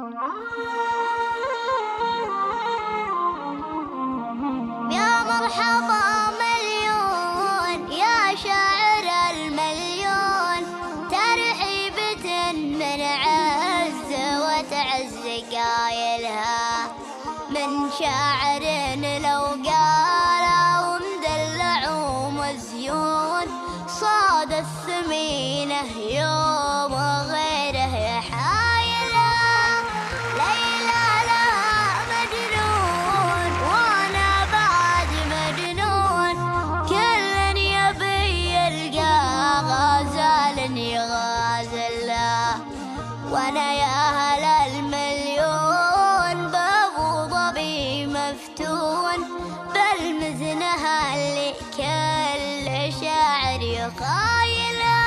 يا مرحبا مليون يا شاعر المليون، ترحيبة من عز وتعز قايلها، من شاعر لو قال ومدلع ومزيون، صاد الثمينه يوم غيره حايله. ليلى لها مجنون وانا بعد مجنون، كل يبي يلقى غزال يغازله، وانا يا هل المليون بابو ظبي مفتون، بالمزنها اللي كل شاعر يخايله.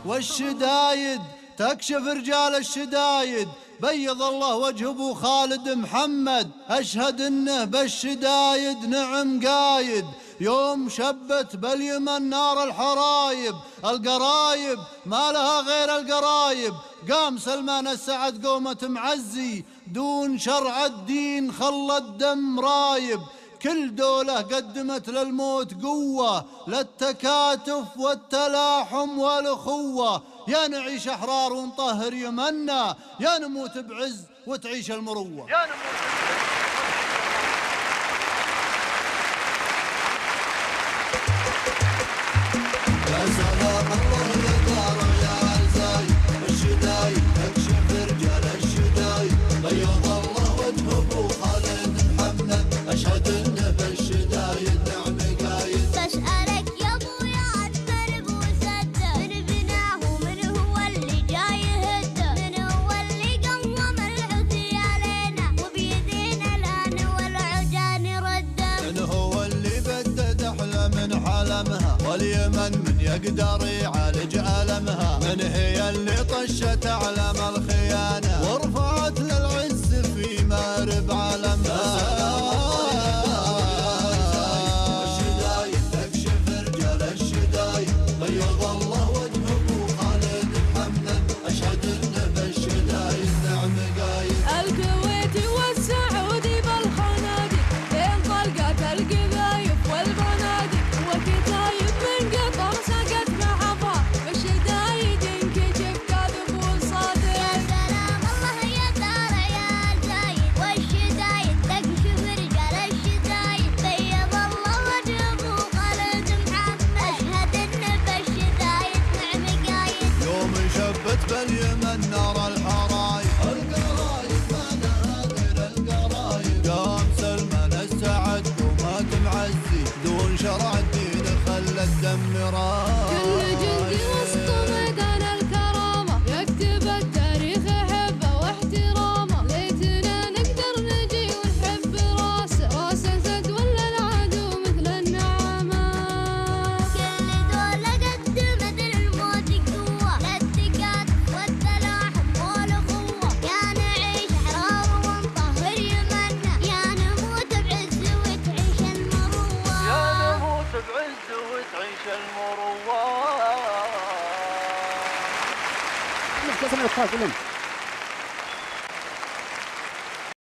والشدايد تكشف رجال الشدايد، بيض الله وجه ابو خالد محمد، اشهد انه بالشدايد نعم قايد، يوم شبت باليمن نار الحرايب، القرايب ما لها غير القرايب، قام سلمان السعد قومة معزي، دون شرع الدين خلى الدم رايب، كل دولة قدمت للموت قوة، للتكاتف والتلاحم والأخوة، يا نعيش أحرار ونطهر يمنا، يا نموت بعز وتعيش المروة. يا سلام الله يا دار يا عزاي، الشدايد تكشف رجال الشدايد، بيض الله وجه ابو خالد محمد، اشهد انه بالشدايد نعم قايد. تسألك يا ابويا عن درب وسده، من بناه من هو اللي جاي يهده، من هو اللي قوم الحوثي علينا، وبيدينا الان والعجان رده، من هو اللي بدد احلى من حلمها، واليمن من يقدر يعالج ألمها، من هي اللي طشت أعلام الخيانة، ورفعت للعز في مارب علمها. الشدايد تكشف رجال الشدايد، بيض الله وجه ابو خالد محمد، اشهد انه بالشدايد نعم قايد. الكويتي والسعودي بالخنادق، بين طلقات القذايف والبنادق، وكتايب من قطر سقت معها، بالشدايد انكشف كاذب وصادق. يا سلام الله يا دار يا زايد، والشدايد تكشف رجال الشدايد، بيض الله وجه ابو خالد محمد، اشهد انه بالشدايد نعم قايد. يوم شبت باليمن نار الحرايب، القرايب ما لها غير القرايب، قام سلمان السعد قومة معزي، دون شرع الدين خلى الدم رايب. كل جندي وسط ميدان الكرامة، يكتب التاريخ حبه واحترامه، ليتنا نقدر نجي ونحب راسه، راس اسد ولا العدو مثل النعامة. كل دولة قدمت للموت قوة، للتكاتف والتلاحم والأخوة، يا نعيش أحرار ونطهر يمنا، يا نموت بعز وتعيش المروة. يا نموت بعز وتعيش المروة.